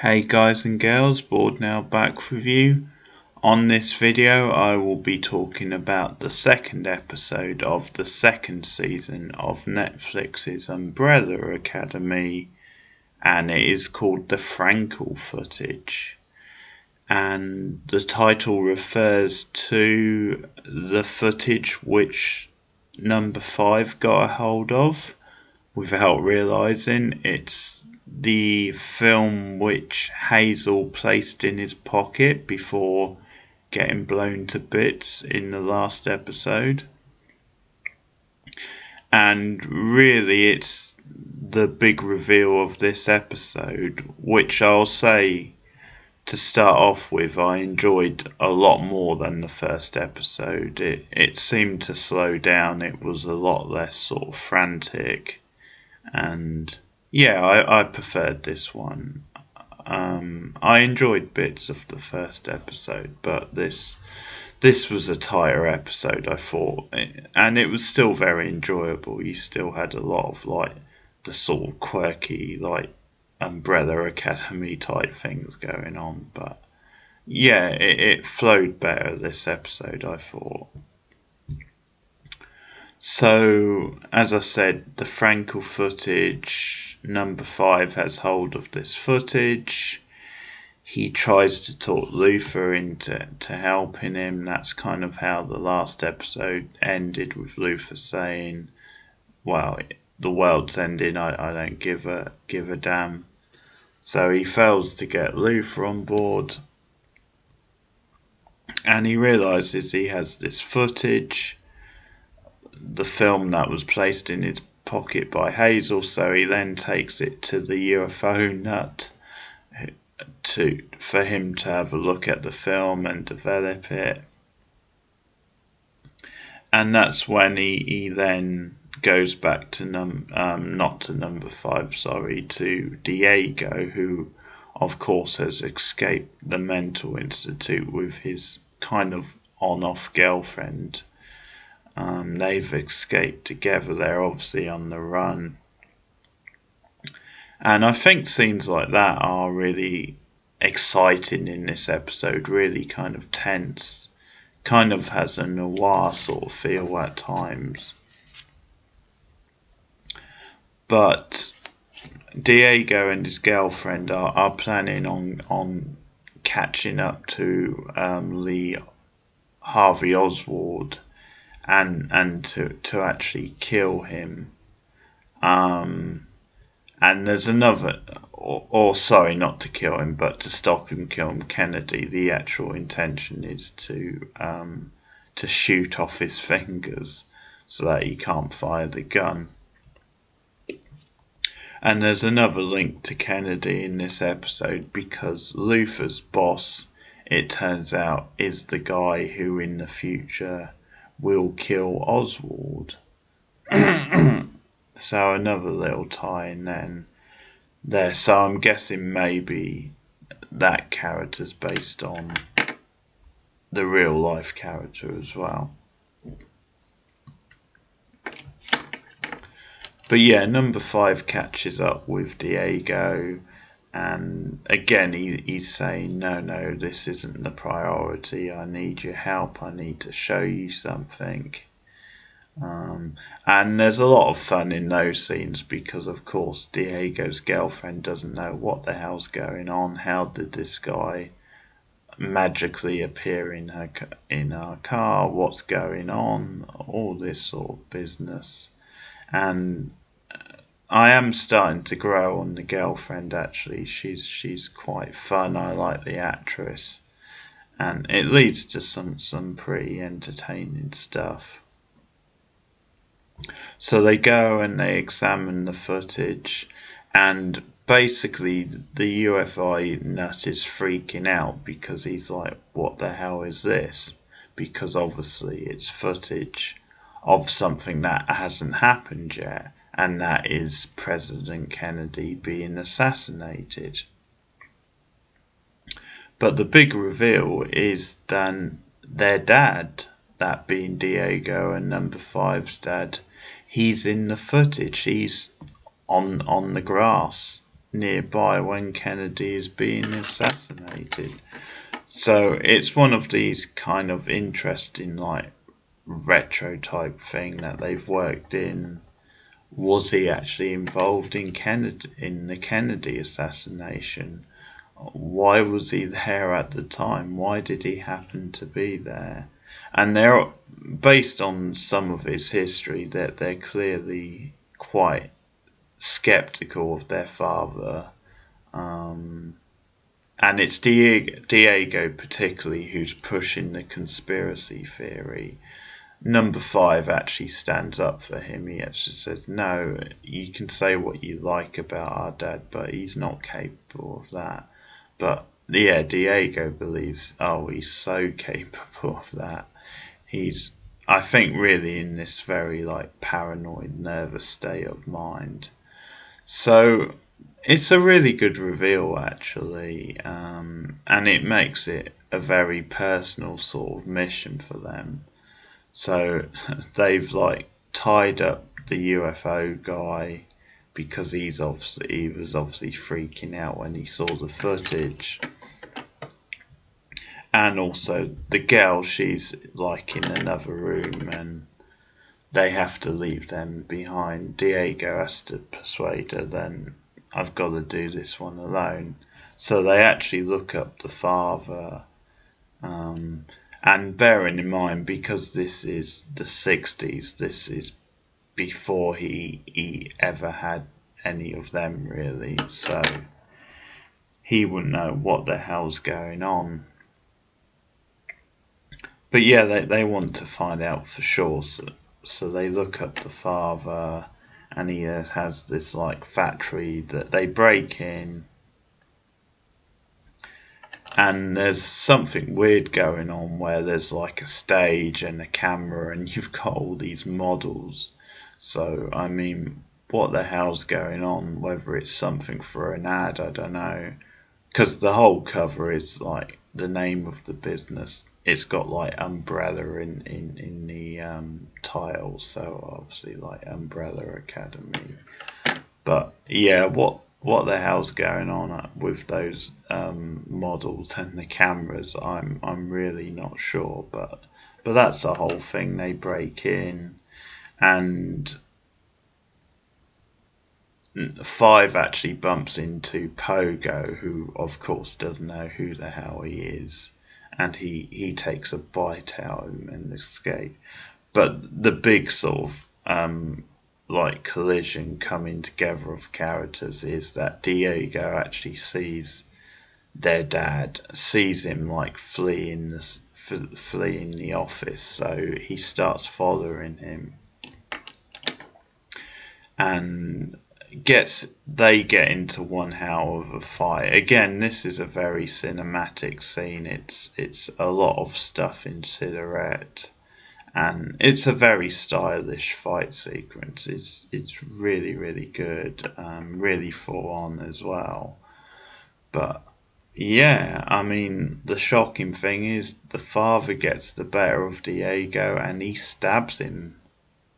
Hey guys and girls, Board now back with you. On this video I will be talking about the second episode of the second season of Netflix's Umbrella Academy, and it is called the Frankel footage. And the title refers to the footage which number 5 got a hold of without realising. It's the film which Hazel placed in his pocket before getting blown to bits in the last episode. And really it's the big reveal of this episode, which I'll say to start off with I enjoyed a lot more than the first episode. It seemed to slow down, it was a lot less sort of frantic. And yeah, I preferred this one. I enjoyed bits of the first episode, but this was a tighter episode, I thought, and it was still very enjoyable. You still had a lot of like the sort of quirky like Umbrella Academy type things going on, but yeah, it flowed better this episode, I thought. So, as I said, the Frankel footage, number 5 has hold of this footage. He tries to talk Luther into helping him. That's kind of how the last episode ended, with Luther saying, well, the world's ending, I don't give a damn. So he fails to get Luther on board, and he realises he has this footage, the film that was placed in his pocket by Hazel, so he then takes it to the UFO nut for him to have a look at the film and develop it. And that's when he then goes back to not to number 5, to Diego, who of course has escaped the mental institute with his kind of on-off girlfriend. They've escaped together. They're obviously on the run, and I think scenes like that are really exciting in this episode, really kind of tense, kind of has a noir sort of feel at times. But Diego and his girlfriend are planning on catching up to Lee Harvey Oswald and to actually kill him. And there's another, sorry, not to kill him, but to stop him killing Kennedy. The actual intention is to shoot off his fingers so that he can't fire the gun. And there's another link to Kennedy in this episode, because Luther's boss, it turns out, is the guy who in the future will kill Oswald. So another little tie-in then there. So I'm guessing maybe that character's based on the real life character as well. But yeah, number 5 catches up with Diego, and again he's saying, no, this isn't the priority, I need your help, I need to show you something. And there's a lot of fun in those scenes, because of course Diego's girlfriend doesn't know what the hell's going on. How did this guy magically appear in her car? What's going on? All this sort of business. And I am starting to grow on the girlfriend, actually. She's quite fun. I like the actress, and it leads to some pretty entertaining stuff. So they go and they examine the footage, and basically the UFO nut is freaking out, because he's like, what the hell is this? Because obviously it's footage of something that hasn't happened yet, and that is President Kennedy being assassinated. But the big reveal is then their dad, that being Diego and number 5's dad, he's in the footage. He's on the grass nearby when Kennedy is being assassinated. So it's one of these kind of interesting, like, retro type thing that they've worked in. Was he actually involved in the Kennedy assassination? Why was he there at the time? Why did he happen to be there? And they're based on some of his history that they're clearly quite skeptical of their father. And it's Diego particularly who's pushing the conspiracy theory. Number 5 actually stands up for him. He actually says, no, you can say what you like about our dad, but he's not capable of that. But yeah, Diego believes, oh, he's so capable of that. He's, I think, really in this very, like, paranoid, nervous state of mind. So it's a really good reveal, actually, and it makes it a very personal sort of mission for them. So they've, like, tied up the UFO guy because he was obviously freaking out when he saw the footage. And also the girl, she's, like, in another room and they have to leave them behind. Diego has to persuade her, then I've got to do this one alone. So they actually look up the father. And bearing in mind, because this is the 60s, this is before he ever had any of them, really. So he wouldn't know what the hell's going on. But yeah, they want to find out for sure. So they look up the father, and he has this, like, factory that they break in. And there's something weird going on where there's, like, a stage and a camera and you've got all these models. So, I mean, what the hell's going on? Whether it's something for an ad, I don't know. Because the whole cover is, like, the name of the business. It's got, like, Umbrella in the title. So, obviously, like, Umbrella Academy. But, yeah, what the hell's going on with those models and the cameras? I'm really not sure, but that's the whole thing. They break in, and 5 actually bumps into Pogo, who of course doesn't know who the hell he is, and he takes a bite out of him and escape. But the big sort of like collision coming together of characters is that Diego actually sees their dad, sees him, like, fleeing the office, so he starts following him, and they get into one hell of a fight. Again, this is a very cinematic scene. It's a lot of stuff in silhouette. And it's a very stylish fight sequence. It's really, really good, really full on as well. But yeah, I mean, the shocking thing is the father gets the better of Diego and he stabs him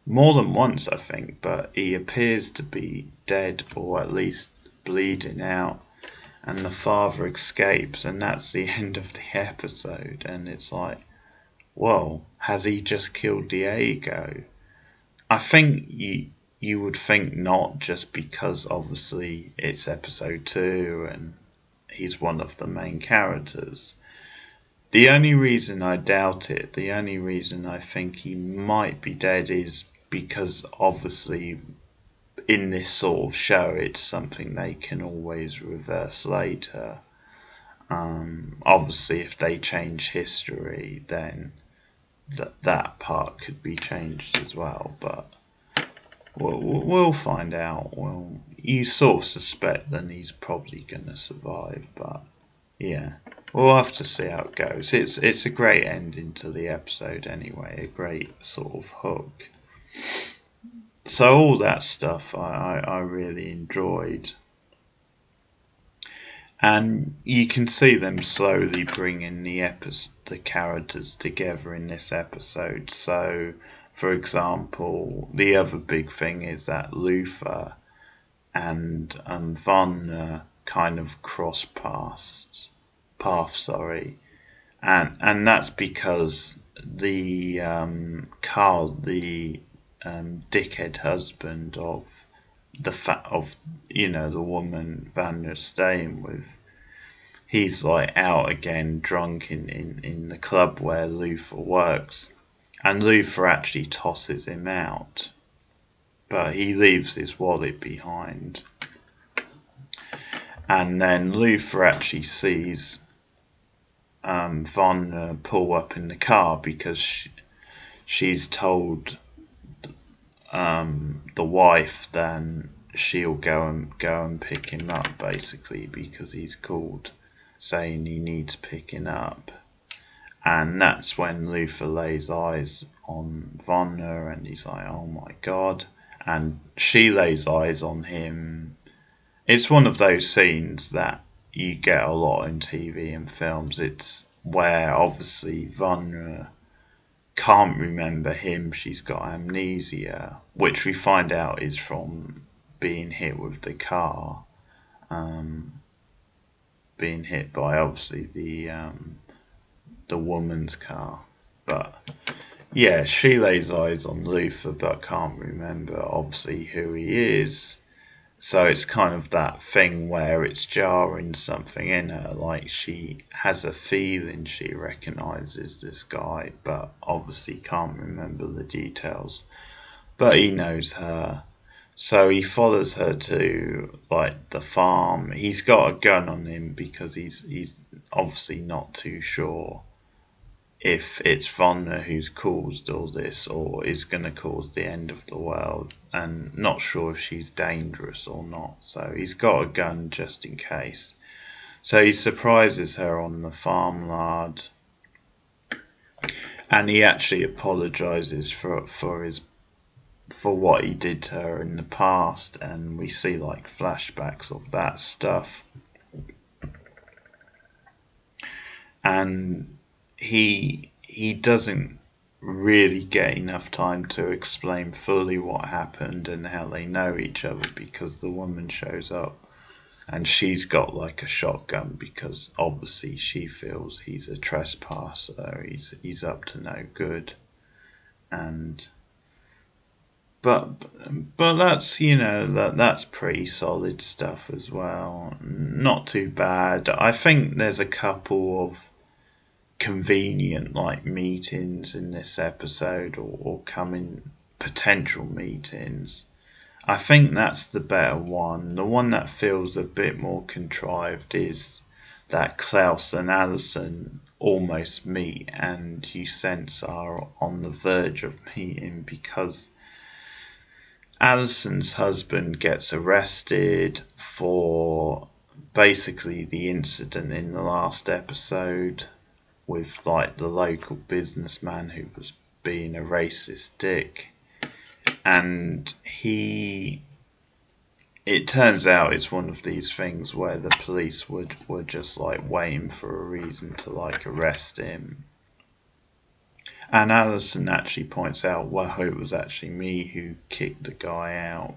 more than once, I think. But he appears to be dead, or at least bleeding out. And the father escapes, and that's the end of the episode. And it's like, whoa, has he just killed Diego? I think you would think not, just because obviously it's episode 2 and he's one of the main characters. The only reason I doubt it, the only reason I think he might be dead is because obviously in this sort of show it's something they can always reverse later. Obviously if they change history, then that part could be changed as well, but we'll find out. Well, you sort of suspect that he's probably gonna survive, but yeah, we'll have to see how it goes. It's a great ending to the episode anyway, a great sort of hook. So all that stuff I really enjoyed. And you can see them slowly bringing the characters together in this episode. So, for example, the other big thing is that Luther, and Von kind of cross path, sorry, and that's because the Carl, the dickhead husband of the woman Vanna's staying with, he's like out again drunk in the club where Luther works, and Luther actually tosses him out, but he leaves his wallet behind. And then Luther actually sees Von pull up in the car because she's told the wife then she'll go and pick him up, basically, because he's called saying he needs picking up. And that's when Luther lays eyes on Vonna, and he's like, oh my god. And she lays eyes on him. It's one of those scenes that you get a lot in TV and films. It's where obviously Vonna can't remember him. She's got amnesia, which we find out is from being hit with the car. Being hit by obviously the woman's car. But yeah, she lays eyes on Luther but can't remember obviously who he is. So it's kind of that thing where it's jarring something in her, like she has a feeling she recognises this guy but obviously can't remember the details. But he knows her. So he follows her to like the farm. He's got a gun on him because he's obviously not too sure if it's Vonna who's caused all this or is going to cause the end of the world, and not sure if she's dangerous or not. So he's got a gun just in case. So he surprises her on the farmyard, and he actually apologizes for what he did to her in the past, and we see like flashbacks of that stuff. And he doesn't really get enough time to explain fully what happened and how they know each other, because the woman shows up and she's got like a shotgun because obviously she feels he's a trespasser, he's up to no good. And but that's that's pretty solid stuff as well, not too bad. I think there's a couple of convenient like meetings in this episode, or coming potential meetings. I think that's the better one. The one that feels a bit more contrived is that Klaus and Alison almost meet, and you sense are on the verge of meeting because Alison's husband gets arrested for basically the incident in the last episode with like the local businessman who was being a racist dick, and it turns out it's one of these things where the police were just like waiting for a reason to like arrest him. And Alison actually points out, well, it was actually me who kicked the guy out.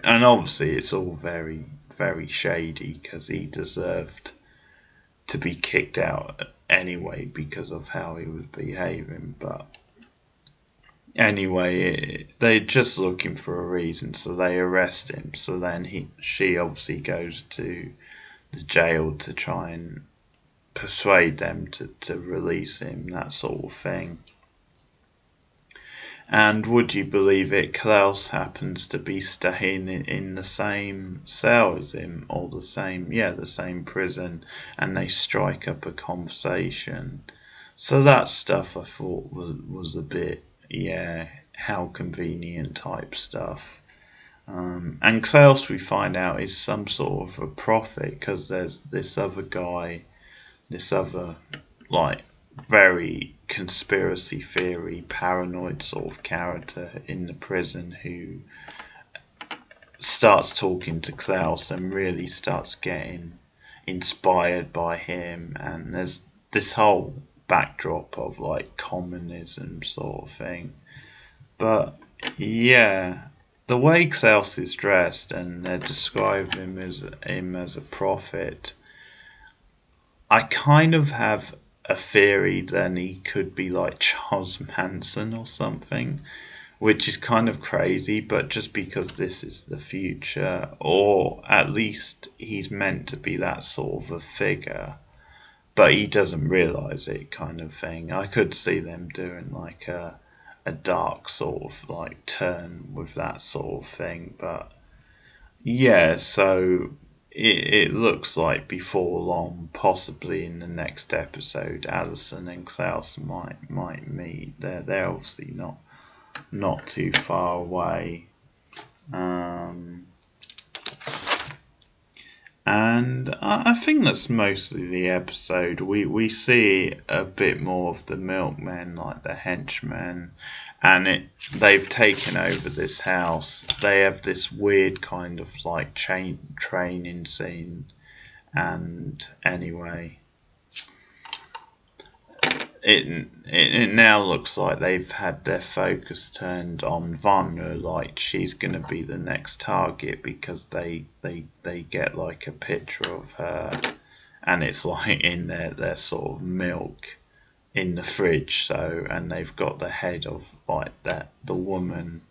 And obviously it's all very, very shady because he deserved to be kicked out anyway because of how he was behaving. But anyway, they're just looking for a reason, so they arrest him. So then she obviously goes to the jail to try and persuade them to release him, that sort of thing. And would you believe it, Klaus happens to be staying in the same cell as him, or the same prison, and they strike up a conversation. So that stuff I thought was a bit, how convenient type stuff. And Klaus, we find out, is some sort of a prophet, because there's this other guy, this other like very conspiracy theory paranoid sort of character in the prison who starts talking to Klaus and really starts getting inspired by him, and there's this whole backdrop of like communism sort of thing. But yeah, the way Klaus is dressed, and they're describing him as a prophet, I kind of have a theory that he could be like Charles Manson or something, which is kind of crazy, but just because this is the future, or at least he's meant to be that sort of a figure, but he doesn't realize it, kind of thing. I could see them doing like a dark sort of like turn with that sort of thing, but yeah, so it looks like before long, possibly in the next episode, Alison and Klaus might meet. They're obviously not too far away. Um, and I think that's mostly the episode. We see a bit more of the milkmen, like the henchmen, and they've taken over this house. They have this weird kind of like training scene, and anyway, it now looks like they've had their focus turned on Vanna, like she's gonna be the next target, because they get like a picture of her, and it's like in their sort of milk in the fridge. So, and they've got the head of like the woman,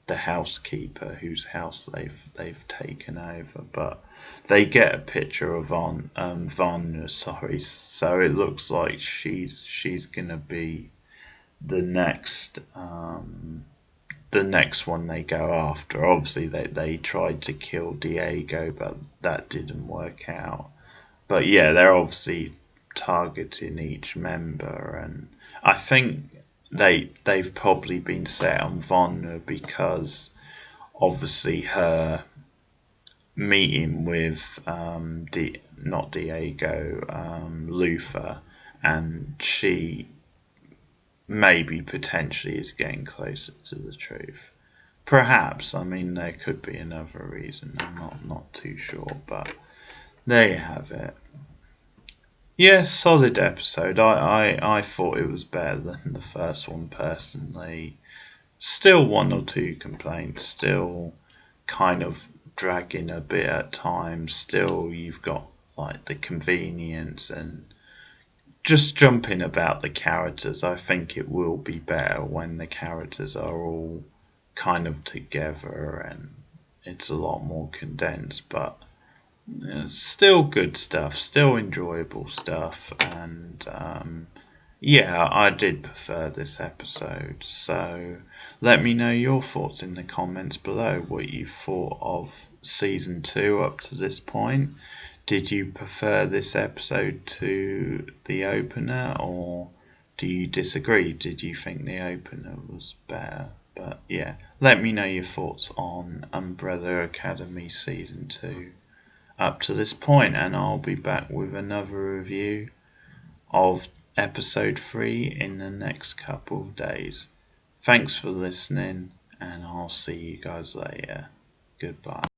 the housekeeper whose house they've taken over, but they get a picture of Vanna, sorry, so it looks like she's gonna be the next one they go after. Obviously they tried to kill Diego, but that didn't work out. But yeah, they're obviously targeting each member, and I think they've probably been set on Vanna because obviously her meeting with not Diego, Luther, and she maybe potentially is getting closer to the truth. Perhaps, I mean, there could be another reason. I'm not too sure, but there you have it. Yeah, solid episode. I thought it was better than the first one personally. Still one or two complaints, still kind of dragging a bit at times. Still, you've got like the convenience and just jumping about the characters. I think it will be better when the characters are all kind of together and it's a lot more condensed, but still good stuff, still enjoyable stuff, and yeah, I did prefer this episode. So let me know your thoughts in the comments below, what you thought of season 2 up to this point. Did you prefer this episode to the opener, or do you disagree? Did you think the opener was better? But yeah, let me know your thoughts on Umbrella Academy season 2 up to this point, and I'll be back with another review of episode 3 in the next couple of days. Thanks for listening, and I'll see you guys later. Goodbye.